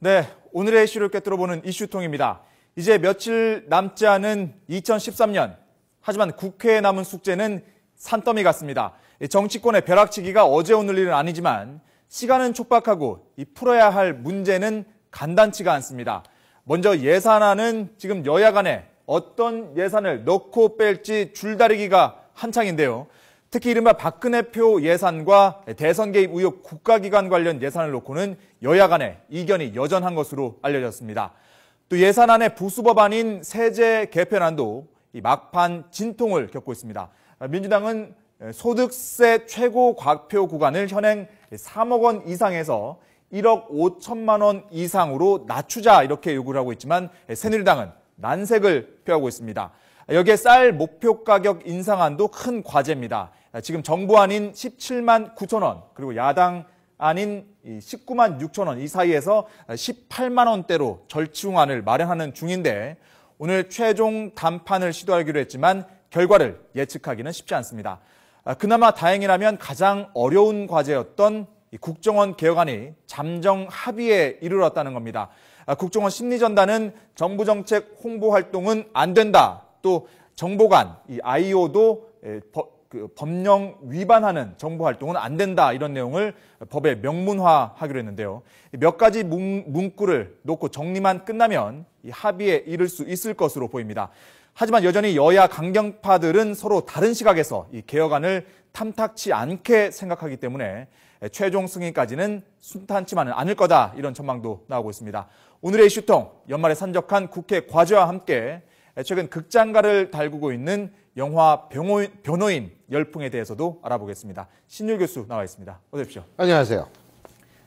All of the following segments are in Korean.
네, 오늘의 이슈를 꿰뚫어보는 이슈통입니다. 이제 며칠 남지 않은 2013년, 하지만 국회에 남은 숙제는 산더미 같습니다. 정치권의 벼락치기가 어제 오늘 일은 아니지만 시간은 촉박하고 풀어야 할 문제는 간단치가 않습니다. 먼저 예산안은 지금 여야 간에 어떤 예산을 넣고 뺄지 줄다리기가 한창인데요. 특히 이른바 박근혜표 예산과 대선 개입 의혹 국가기관 관련 예산을 놓고는 여야 간에 이견이 여전한 것으로 알려졌습니다. 또 예산안의 부수법안인 세제 개편안도 막판 진통을 겪고 있습니다. 민주당은 소득세 최고 과표 구간을 현행 3억 원 이상에서 1억 5천만 원 이상으로 낮추자 이렇게 요구를 하고 있지만 새누리당은 난색을 표하고 있습니다. 여기에 쌀 목표 가격 인상안도 큰 과제입니다. 지금 정부안인 17만 9천 원 그리고 야당 안인 19만 6천 원 이 사이에서 18만 원대로 절충안을 마련하는 중인데 오늘 최종 담판을 시도하기로 했지만 결과를 예측하기는 쉽지 않습니다. 그나마 다행이라면 가장 어려운 과제였던 국정원 개혁안이 잠정 합의에 이르렀다는 겁니다. 국정원 심리전단은 정부 정책 홍보 활동은 안 된다. 또 정보관, IO도 법령 위반하는 정보 활동은 안 된다. 이런 내용을 법에 명문화하기로 했는데요. 몇 가지 문구를 놓고 정리만 끝나면 이 합의에 이를 수 있을 것으로 보입니다. 하지만 여전히 여야 강경파들은 서로 다른 시각에서 이 개혁안을 탐탁치 않게 생각하기 때문에 최종 승인까지는 순탄치만은 않을 거다 이런 전망도 나오고 있습니다. 오늘의 이슈통 연말에 산적한 국회 과제와 함께 최근 극장가를 달구고 있는 영화 변호인 열풍에 대해서도 알아보겠습니다. 신율 교수 나와 있습니다. 어서 오십시오. 안녕하세요.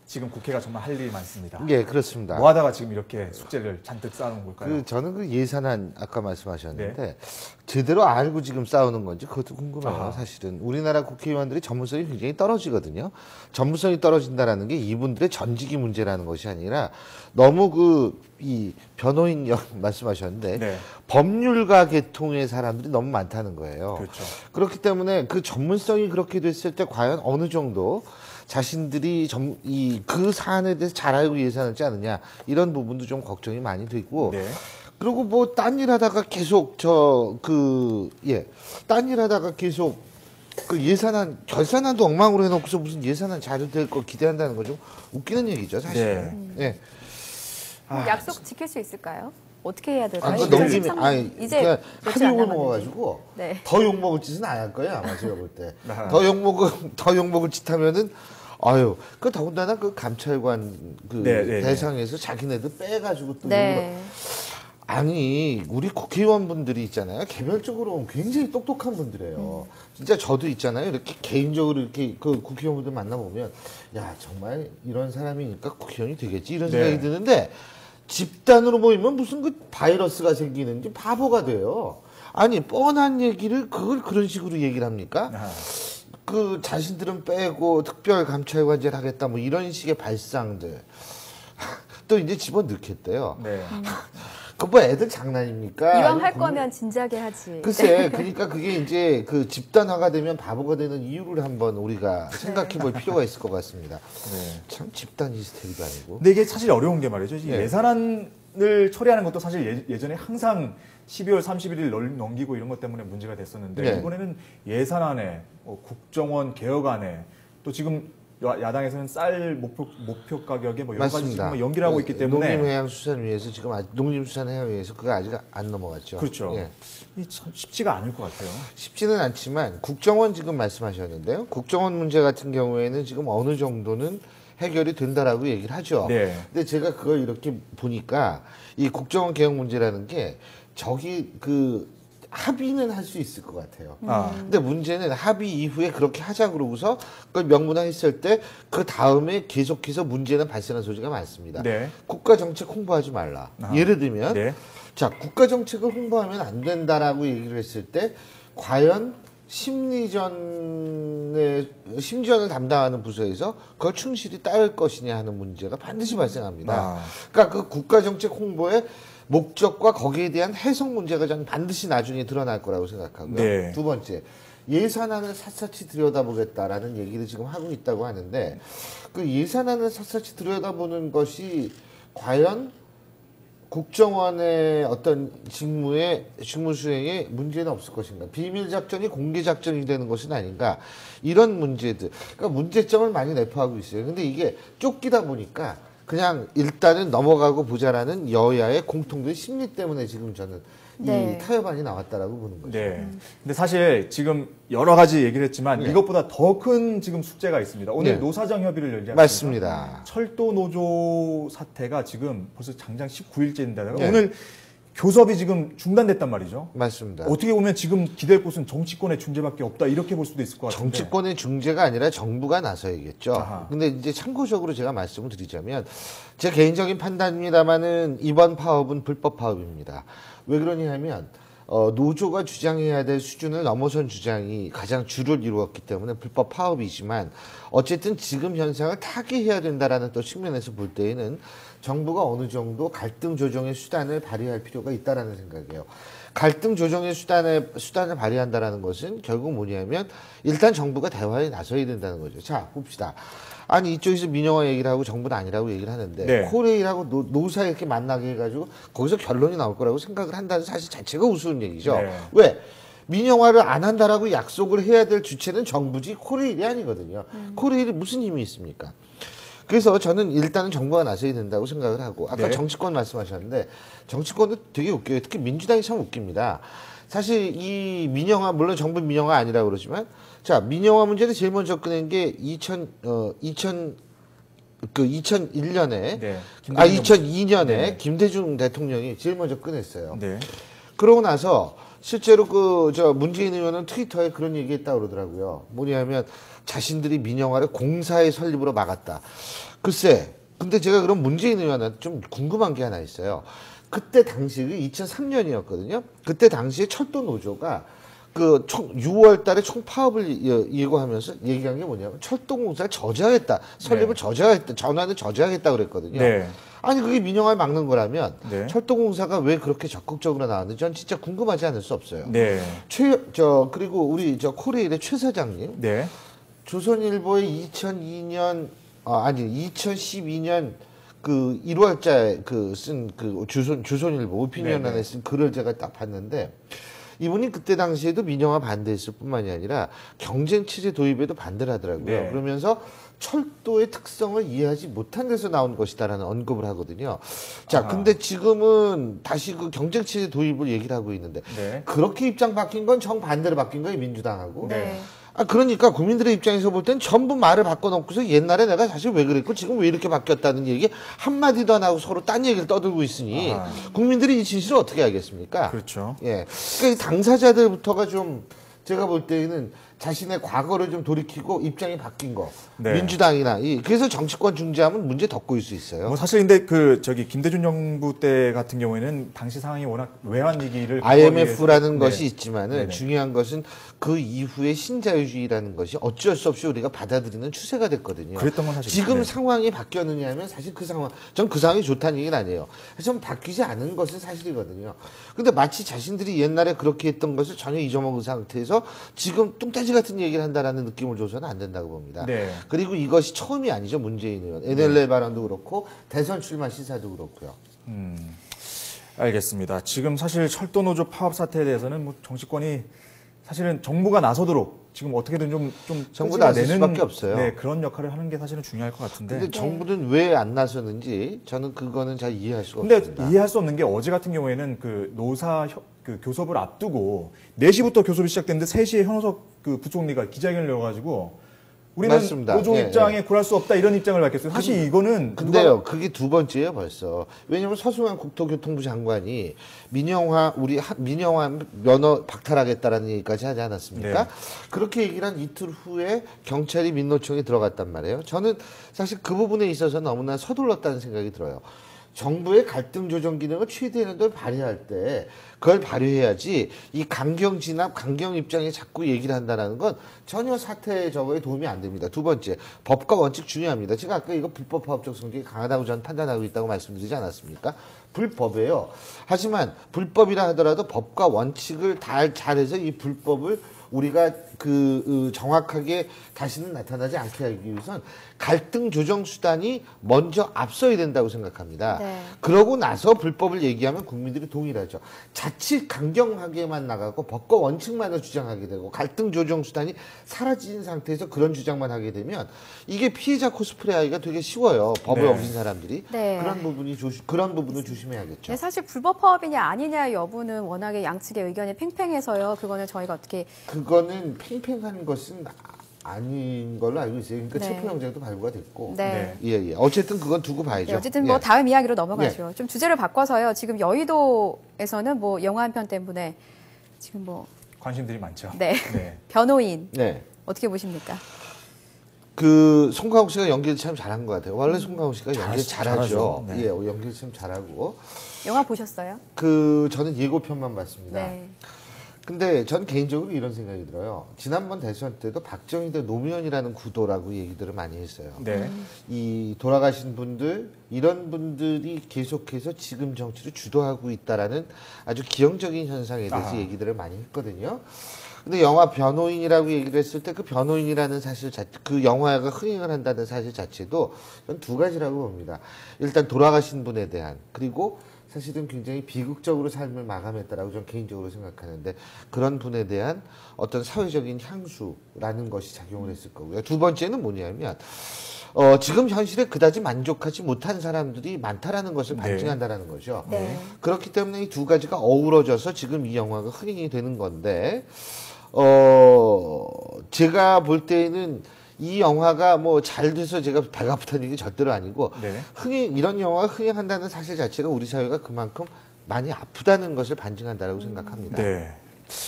지금 국회가 정말 할 일이 많습니다. 예, 그렇습니다. 뭐 하다가 지금 이렇게 숙제를 잔뜩 쌓아놓은 걸까요? 저는 그 예산안 아까 말씀하셨는데 네. 제대로 알고 지금 싸우는 건지 그것도 궁금해요. 사실은 우리나라 국회의원들이 전문성이 굉장히 떨어지거든요. 전문성이 떨어진다라는 게 이분들의 전직이 문제라는 것이 아니라 너무 이 변호인 말씀하셨는데 네. 법률가 계통의 사람들이 너무 많다는 거예요. 그렇죠. 그렇기 때문에 그 전문성이 그렇게 됐을 때 과연 어느 정도 자신들이 그 사안에 대해서 잘 알고 예산을 짜느냐 이런 부분도 좀 걱정이 많이 되고 네. 그리고 뭐 딴 일 하다가 계속 딴 일 하다가 계속 그 예산안 결산안도 엉망으로 해놓고서 무슨 예산안 잘 될 거 기대한다는 거 좀 웃기는 얘기죠 사실은. 네. 예. 약속 지킬 수 있을까요? 어떻게 해야 될까요? 이제 하도 욕을 먹어가지고 네. 더 욕 먹을 짓은 안 할 거예요 아마 제가 볼 때. 더 욕 먹을 짓 하면은 그 더군다나 그 감찰관 대상에서 자기네들 빼가지고 또 아니 우리 국회의원분들이 있잖아요 개별적으로 굉장히 똑똑한 분들이에요. 진짜 저도 있잖아요 이렇게 개인적으로 이렇게 그 국회의원분들 만나보면 야 정말 이런 사람이니까 국회의원이 되겠지 이런 생각이 드는데 집단으로 모이면 무슨 그 바이러스가 생기는지 바보가 돼요. 아니 뻔한 얘기를 그걸 그런 식으로 얘기를 합니까? 그 자신들은 빼고 특별 감찰관제를 하겠다 뭐 이런 식의 발상들 또 이제 집어넣겠대요. 네. 그 뭐 애들 장난입니까? 이왕 할 거면 진작에 하지. 글쎄, 그러니까 그게 이제 그 집단화가 되면 바보가 되는 이유를 한번 우리가 생각해 볼 필요가 있을 것 같습니다. 네. 참 집단 히스테리도 아니고. 근데 이게 사실 어려운 게 말이죠. 예산안을 처리하는 것도 사실 예전에 항상 12월 31일 넘기고 이런 것 때문에 문제가 됐었는데 이번에는 예산안에 국정원 개혁안에 또 지금 야당에서는 쌀 목표 가격에 뭐 여러 가지 지금 연기를 하고 있기 때문에 농림해양수산위에서 지금 농림수산해양위에서 그거 아직 안 넘어갔죠. 그렇죠. 참 쉽지가 않을 것 같아요. 쉽지는 않지만 국정원 지금 말씀하셨는데요. 국정원 문제 같은 경우에는 지금 어느 정도는 해결이 된다라고 얘기를 하죠. 네. 근데 제가 그걸 이렇게 보니까 이 국정원 개혁 문제라는 게 합의는 할 수 있을 것 같아요. 근데 문제는 합의 이후에 그렇게 하자 그러고서 그걸 명문화했을 때 그 다음에 계속해서 문제는 발생하는 소지가 많습니다. 네. 국가 정책 홍보하지 말라. 예를 들면 자 국가 정책을 홍보하면 안 된다라고 얘기를 했을 때 과연 심리전을 담당하는 부서에서 그걸 충실히 따를 것이냐 하는 문제가 반드시 발생합니다. 그러니까 그 국가 정책 홍보에 목적과 거기에 대한 해석 문제가 저는 반드시 나중에 드러날 거라고 생각하고요. 두 번째, 예산안을 샅샅이 들여다보겠다라는 얘기를 지금 하고 있다고 하는데 그 예산안을 샅샅이 들여다보는 것이 과연 국정원의 어떤 직무 수행에 문제는 없을 것인가? 비밀 작전이 공개 작전이 되는 것은 아닌가? 이런 문제들. 그러니까 문제점을 많이 내포하고 있어요. 근데 이게 쫓기다 보니까 그냥 일단은 넘어가고 보자라는 여야의 공통된 심리 때문에 지금 저는 네. 이 타협안이 나왔다라고 보는 거죠. 네. 근데 사실 지금 여러 가지 얘기를 했지만 네. 이것보다 더 큰 지금 숙제가 있습니다. 오늘 네. 노사정 협의를 열지 않습니까? 맞습니다. 철도 노조 사태가 지금 벌써 장장 19일째인데 네. 오늘 교섭이 지금 중단됐단 말이죠. 맞습니다. 어떻게 보면 지금 기댈 곳은 정치권의 중재밖에 없다 이렇게 볼 수도 있을 것 같은데. 정치권의 중재가 아니라 정부가 나서야겠죠. 아하. 근데 이제 참고적으로 제가 말씀을 드리자면 제 개인적인 판단입니다만은 이번 파업은 불법 파업입니다. 왜 그러냐면 노조가 주장해야 될 수준을 넘어선 주장이 가장 주를 이루었기 때문에 불법 파업이지만 어쨌든 지금 현상을 타개해야 된다라는 또 측면에서 볼 때에는 정부가 어느 정도 갈등 조정의 수단을 발휘할 필요가 있다라는 생각이에요. 갈등 조정의 수단을 발휘한다라는 것은 결국 뭐냐면 일단 정부가 대화에 나서야 된다는 거죠. 자, 봅시다. 아니 이쪽에서 민영화 얘기를 하고 정부는 아니라고 얘기를 하는데 네. 코레일하고 노사 이렇게 만나게 해가지고 거기서 결론이 나올 거라고 생각을 한다는 사실 자체가 우스운 얘기죠. 네. 왜? 민영화를 안 한다라고 약속을 해야 될 주체는 정부지 코레일이 아니거든요. 코레일이 무슨 힘이 있습니까? 그래서 저는 일단은 정부가 나서야 된다고 생각을 하고 아까 네. 정치권 말씀하셨는데 정치권도 되게 웃겨요. 특히 민주당이 참 웃깁니다. 사실 이 민영화 물론 정부 민영화 아니라고 그러지만 자 민영화 문제를 제일 먼저 꺼낸 게 2001년에 네. 2002년에 네. 김대중 대통령이 제일 먼저 꺼냈어요. 네. 그러고 나서 실제로 문재인 의원은 트위터에 그런 얘기했다고 그러더라고요. 뭐냐면 자신들이 민영화를 공사의 설립으로 막았다. 글쎄, 근데 제가 그럼 문재인 의원한테 좀 궁금한 게 하나 있어요. 그때 당시 2003년이었거든요. 그때 당시에 철도 노조가 6월 달에 총파업을 예고하면서 얘기한 게 뭐냐면 철도공사를 저지하겠다. 설립을 네. 저지하겠다. 전환을 저지하겠다 그랬거든요. 네. 아니 그게 민영화를 막는 거라면 네. 철도공사가 왜 그렇게 적극적으로 나왔는지 전 진짜 궁금하지 않을 수 없어요. 네. 그리고 우리 코레일의 최 사장님 네. 조선일보의 2012년 그 1월자에 쓴 조선일보 오피니언 안에 쓴 글을 제가 딱 봤는데 이분이 그때 당시에도 민영화 반대했을 뿐만이 아니라 경쟁 체제 도입에도 반대를 하더라고요. 네. 그러면서 철도의 특성을 이해하지 못한 데서 나온 것이다라는 언급을 하거든요. 자, 아하. 근데 지금은 다시 그 경쟁 체제 도입을 얘기를 하고 있는데 네. 그렇게 입장 바뀐 건 정반대로 바뀐 거예요, 민주당하고. 네. 그러니까 국민들의 입장에서 볼 땐 전부 말을 바꿔놓고서 옛날에 내가 사실 왜 그랬고 지금 왜 이렇게 바뀌었다는 얘기 한마디도 안 하고 서로 딴 얘기를 떠들고 있으니 아하. 국민들이 이 진실을 어떻게 알겠습니까? 그렇죠. 예. 그러니까 이 당사자들부터가 좀 제가 볼 때에는 자신의 과거를 좀 돌이키고 입장이 바뀐 거. 네. 민주당이나 그래서 정치권 중재하면 문제 더 꼬일 수 있어요. 뭐 사실 근데 김대중 정부 때 같은 경우에는 당시 상황이 워낙 외환위기를 IMF라는 네. 것이 있지만은 네네. 중요한 것은 그 이후에 신자유주의라는 것이 어쩔 수 없이 우리가 받아들이는 추세가 됐거든요. 그랬던 건 사실 지금 네. 상황이 바뀌었느냐 하면 사실 전 그 상황이 좋다는 얘기는 아니에요. 좀 바뀌지 않은 것은 사실이거든요. 근데 마치 자신들이 옛날에 그렇게 했던 것을 전혀 잊어먹은 상태에서 지금 뚱따지 같은 얘기를 한다라는 느낌을 줘서는 안 된다고 봅니다. 네. 그리고 이것이 처음이 아니죠. 문재인 의원. NLL 발언도 그렇고 대선 출마 시사도 그렇고요. 알겠습니다. 지금 사실 철도노조 파업 사태에 대해서는 뭐 정치권이 사실은 정부가 나서도록 지금 어떻게든 좀 정부가 나설 끄집어내는, 수밖에 없어요. 네, 그런 역할을 하는 게 사실은 중요할 것 같은데. 근데 정부는 왜 안 나서는지 저는 그거는 잘 이해할 수가 근데 없습니다. 이해할 수 없는 게 어제 같은 경우에는 교섭을 앞두고 4시부터 교섭이 시작됐는데 3시에 현호석 부총리가 기자회견을 열어가지고 우리는 맞습니다. 노조 예, 입장에 굴할 수 없다 이런 입장을 밝혔어요. 사실 이거는 근데요, 그게 두 번째예요, 벌써. 왜냐면 서승환 국토교통부 장관이 민영화 면허 박탈하겠다라는 얘기까지 하지 않았습니까? 네. 그렇게 얘기를 한 이틀 후에 경찰이 민노총에 들어갔단 말이에요. 저는 사실 그 부분에 있어서 너무나 서둘렀다는 생각이 들어요. 정부의 갈등 조정 기능을 최대한 걸 발휘할 때 그걸 발휘해야지 이 강경 진압, 강경 입장에 자꾸 얘기를 한다는 건 전혀 사태 저거에 도움이 안 됩니다. 두 번째, 법과 원칙 중요합니다. 제가 아까 이거 불법 파업적 성격이 강하다고 저는 판단하고 있다고 말씀드리지 않았습니까? 불법이에요. 하지만 불법이라 하더라도 법과 원칙을 잘해서 이 불법을 우리가 정확하게 다시는 나타나지 않게 하기 위해선 갈등 조정 수단이 먼저 앞서야 된다고 생각합니다. 네. 그러고 나서 불법을 얘기하면 국민들이 동의하죠. 자칫 강경하게만 나가고 법과 원칙만을 주장하게 되고 갈등 조정 수단이 사라진 상태에서 그런 주장만 하게 되면 이게 피해자 코스프레하기가 되게 쉬워요. 법을 네. 어긴 사람들이. 네. 그런 부분을 조심해야겠죠. 네, 사실 불법 파업이냐 아니냐 여부는 워낙에 양측의 의견이 팽팽해서요. 그거는 저희가 어떻게 그거는 팽팽한 것은 아닌 걸로 알고 있어요. 그러니까 네. 체포영장도 발부가 됐고. 네. 예. 어쨌든 그건 두고 봐야죠. 네, 어쨌든 뭐 예. 다음 이야기로 넘어가죠. 좀 주제를 바꿔서요. 지금 여의도에서는 뭐 영화 한 편 때문에 지금 뭐 관심들이 많죠. 네. 네. 변호인 네. 어떻게 보십니까? 송강호 씨가 연기를 참 잘한 것 같아요. 원래 송강호 씨가 연기 잘하죠. 잘하죠. 네. 예, 연기를 참 잘하고. 영화 보셨어요? 저는 예고편만 봤습니다. 네. 근데 전 개인적으로 이런 생각이 들어요. 지난번 대선 때도 박정희 대 노무현이라는 구도라고 얘기들을 많이 했어요. 네. 이 돌아가신 분들, 이런 분들이 계속해서 지금 정치를 주도하고 있다라는 아주 기형적인 현상에 대해서 얘기들을 많이 했거든요. 근데 영화 변호인이라고 얘기를 했을 때 그 변호인이라는 사실 그 영화가 흥행을 한다는 사실 자체도 전 두 가지라고 봅니다. 일단 돌아가신 분에 대한, 그리고 사실은 굉장히 비극적으로 삶을 마감했다라고 저는 개인적으로 생각하는데 그런 분에 대한 어떤 사회적인 향수라는 것이 작용을 했을 거고요. 두 번째는 뭐냐면 지금 현실에 그다지 만족하지 못한 사람들이 많다라는 것을 반증한다라는 거죠. 네. 그렇기 때문에 이 두 가지가 어우러져서 지금 이 영화가 흥행이 되는 건데 제가 볼 때는 이 영화가 뭐 잘 돼서 제가 배가 아프다는 얘기 절대로 아니고 네. 이런 영화가 흥행한다는 사실 자체가 우리 사회가 그만큼 많이 아프다는 것을 반증한다고 생각합니다. 네.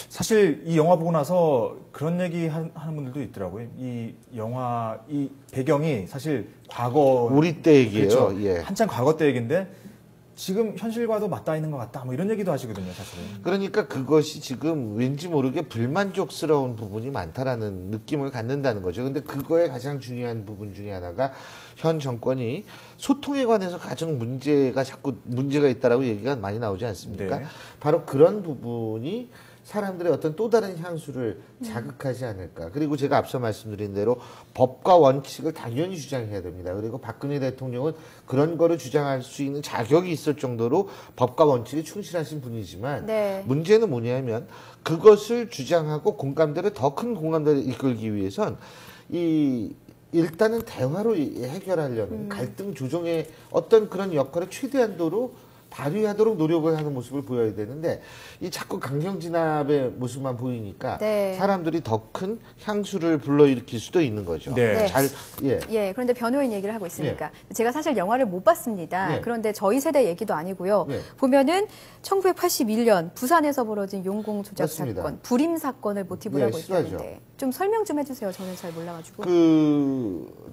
사실 이 영화 보고 나서 그런 얘기 하는 분들도 있더라고요. 이 영화, 이 배경이 사실 과거. 우리 때 얘기예요. 그렇죠. 예. 한참 과거 때 얘기인데 지금 현실과도 맞닿아 있는 것 같다. 뭐 이런 얘기도 하시거든요, 사실은. 그러니까 그것이 지금 왠지 모르게 불만족스러운 부분이 많다라는 느낌을 갖는다는 거죠. 근데 그거의 가장 중요한 부분 중에 하나가 현 정권이 소통에 관해서 가장 문제가 있다라고 얘기가 많이 나오지 않습니까? 네. 바로 그런 부분이 사람들의 어떤 또 다른 향수를 자극하지 않을까. 그리고 제가 앞서 말씀드린 대로 법과 원칙을 당연히 주장해야 됩니다. 그리고 박근혜 대통령은 그런 거를 주장할 수 있는 자격이 있을 정도로 법과 원칙에 충실하신 분이지만 네. 문제는 뭐냐면 그것을 주장하고 더 큰 공감대를 이끌기 위해선 일단은 대화로 해결하려는 갈등 조정의 어떤 그런 역할을 최대한도로 발휘하도록 노력을 하는 모습을 보여야 되는데 이 자꾸 강경 진압의 모습만 보이니까 네. 사람들이 더 큰 향수를 불러일으킬 수도 있는 거죠. 네. 네. 예, 그런데 변호인 얘기를 하고 있으니까 제가 사실 영화를 못 봤습니다. 예. 그런데 저희 세대 얘기도 아니고요. 예. 보면은 1981년 부산에서 벌어진 용공 조작 맞습니다. 사건, 불임 사건을 모티브로 예, 하고 실화죠. 있는데 좀 설명 좀 해주세요. 저는 잘 몰라가지고.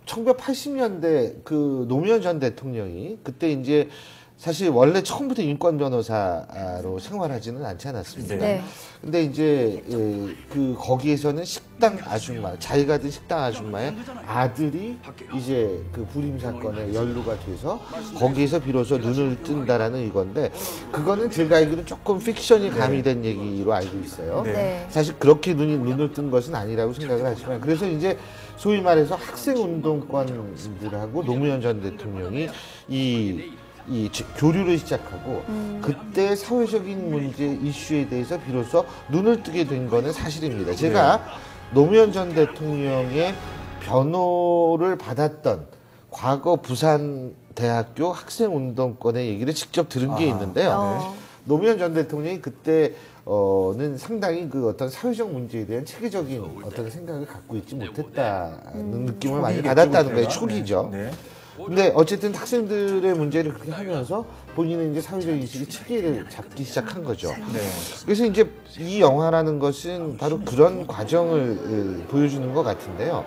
1980년대 노무현 전 대통령이 그때 이제 사실 원래 처음부터 인권 변호사로 생활하지는 않지 않았습니까? 네. 근데 이제 거기에서는 식당 아줌마, 자기가 든 식당 아줌마의 아들이 이제 그 불임 사건에 연루가 돼서 거기에서 비로소 눈을 뜬다라는 이건데 그거는 제가 알기로는 조금 픽션이 가미된 얘기로 알고 있어요. 네. 네. 사실 그렇게 눈을 뜬 것은 아니라고 생각을 하지만 그래서 이제 소위 말해서 학생운동권들하고 노무현 전 대통령이 교류를 시작하고 그때 사회적인 문제 이슈에 대해서 비로소 눈을 뜨게 된 거는 사실입니다. 제가 노무현 전 대통령의 변호를 받았던 과거 부산대학교 학생운동권의 얘기를 직접 들은 게 있는데요. 노무현 전 대통령이 그때는 상당히 그 어떤 사회적 문제에 대한 체계적인 어떤 생각을 갖고 있지 못했다는 느낌을 많이 받았다는 거예요. 초기죠. 네. 근데 어쨌든 학생들의 문제를 그렇게 하면서 본인은 이제 사회적 인식의 체계를 잡기 시작한 거죠. 네. 그래서 이제 이 영화라는 것은 바로 그런 과정을 보여주는 것 같은데요.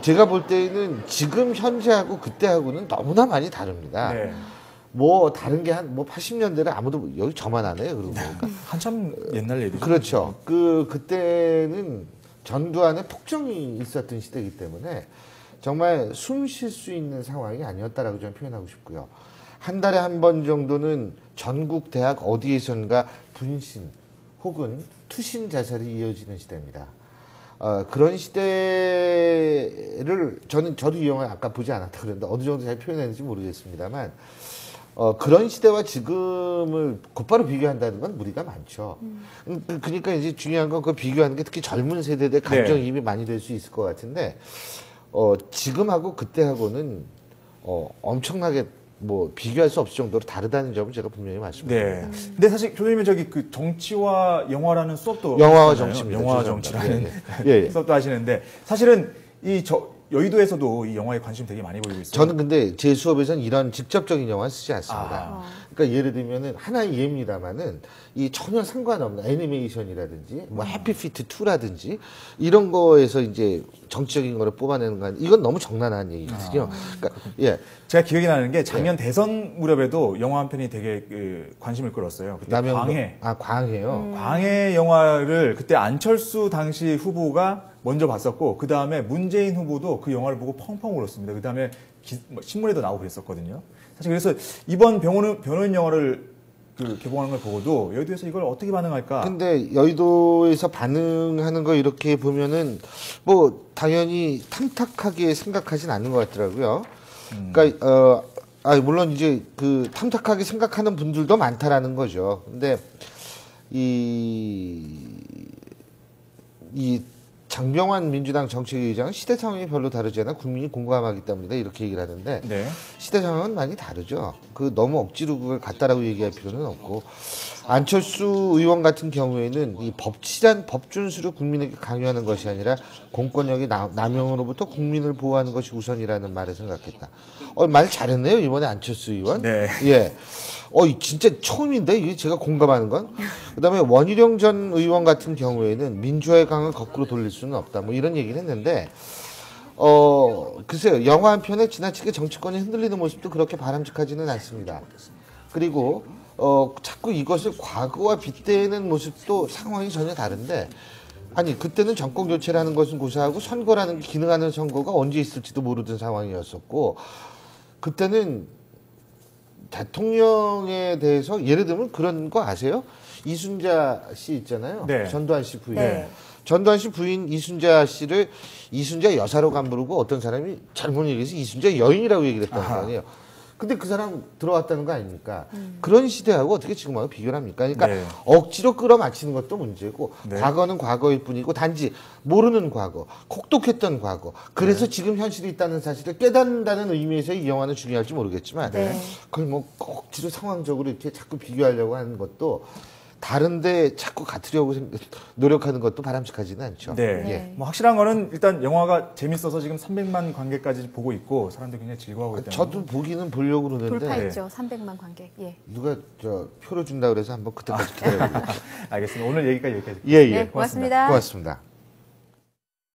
제가 볼 때는 지금 현재하고 그때하고는 너무나 많이 다릅니다. 네. 뭐 다른 게 80년대를 아무도 여기 저만 안 해요. 그러고 보니까. 한참 옛날 얘기죠. 그렇죠. 그때는 전두환의 폭정이 있었던 시대이기 때문에 정말 숨 쉴 수 있는 상황이 아니었다라고 저는 표현하고 싶고요. 한 달에 한 번 정도는 전국 대학 어디에선가 분신 혹은 투신 자살이 이어지는 시대입니다. 그런 시대를 저도 이 영화 아까 보지 않았다 그랬는데 어느 정도 잘 표현했는지 모르겠습니다만 그런 시대와 지금을 곧바로 비교한다는 건 무리가 많죠. 그러니까 이제 중요한 건 그 비교하는 게 특히 젊은 세대들 감정이입이 많이 될 수 있을 것 같은데 지금하고 그때하고는 엄청나게 뭐 비교할 수 없을 정도로 다르다는 점을 제가 분명히 말씀드립니다. 네. 근데 사실 교수님은 저기 그 정치와 영화라는 수업도 영화와 하시잖아요. 정치입니다. 영화와 죄송합니다. 정치라는 예. 수업도 하시는데 사실은 여의도에서도 이 영화에 관심 되게 많이 보이고 있어요. 저는 근데 제 수업에서는 이런 직접적인 영화는 쓰지 않습니다. 그러니까 예를 들면은 하나의 예입니다만은 이 전혀 상관없는 애니메이션이라든지 뭐 해피피트 2라든지 이런 거에서 이제 정치적인 거를 뽑아내는 건 이건 너무 정난한 얘기거든요. 그러니까 예. 제가 기억이 나는 게 작년 대선 무렵에도 영화 한 편이 되게 관심을 끌었어요. 그때 광해. 광해요. 광해 영화를 그때 안철수 당시 후보가 먼저 봤었고 그 다음에 문재인 후보도 그 영화를 보고 펑펑 울었습니다. 그 다음에 신문에도 나오고 그랬었거든요. 사실 그래서 이번 변호인 영화를 개봉하는 걸 보고도 여의도에서 이걸 어떻게 반응할까? 근데 여의도에서 반응하는 거 이렇게 보면은 뭐 당연히 탐탁하게 생각하진 않는 것 같더라고요. 그러니까 물론 이제 그 탐탁하게 생각하는 분들도 많다라는 거죠. 근데 이 장병환 민주당 정책위의장은 시대 상황이 별로 다르지 않아 국민이 공감하기 때문이다 이렇게 얘기를 하는데 네. 시대 상황은 많이 다르죠. 너무 억지로 그걸 같다라고 얘기할 필요는 없고 안철수 의원 같은 경우에는 이 법치란 법 준수를 국민에게 강요하는 것이 아니라 공권력의 남용으로부터 국민을 보호하는 것이 우선이라는 말을 생각했다. 말 잘했네요 이번에 안철수 의원. 네. 예. 진짜 처음인데 이게 제가 공감하는 건. 그다음에 원희룡 전 의원 같은 경우에는 민주화의 강을 거꾸로 돌릴 수는 없다. 뭐 이런 얘기를 했는데 글쎄요. 영화 한 편에 지나치게 정치권이 흔들리는 모습도 그렇게 바람직하지는 않습니다. 그리고 자꾸 이것을 과거와 빗대는 모습도 상황이 전혀 다른데 아니 그때는 정권 교체라는 것은 고사하고 선거라는 게 기능하는 선거가 언제 있을지도 모르던 상황이었었고 그때는 대통령에 대해서 예를 들면 그런 거 아세요? 이순자 씨 있잖아요. 네. 전두환 씨 부인. 네. 전두환 씨 부인 이순자 씨를 이순자 여사로 안 부르고 어떤 사람이 잘못 얘기해서 이순자 여인이라고 얘기를 했다는 거 아니에요. 근데 그 사람 들어왔다는 거 아닙니까? 그런 시대하고 어떻게 지금하고 비교를 합니까? 그러니까 네. 억지로 끌어맞히는 것도 문제고 네. 과거는 과거일 뿐이고 단지 모르는 과거, 혹독했던 과거. 그래서 지금 현실이 있다는 사실을 깨닫는다는 의미에서 이 영화는 중요할지 모르겠지만 네. 그걸 뭐 억지로 상황적으로 이렇게 자꾸 비교하려고 하는 것도 다른데 자꾸 같으려고 노력하는 것도 바람직하지는 않죠. 네. 예. 뭐 확실한 거는 일단 영화가 재밌어서 지금 300만 관객까지 보고 있고 사람들이 굉장히 즐거워하고 있다는 저도 보기는 보려고 그러는데 돌파했죠. 300만 관객. 예. 누가 표를 준다 그래서 한번 그때까지 기다려보고. 알겠습니다. 오늘 얘기까지 여기까지. 예, 예. 네, 고맙습니다. 고맙습니다.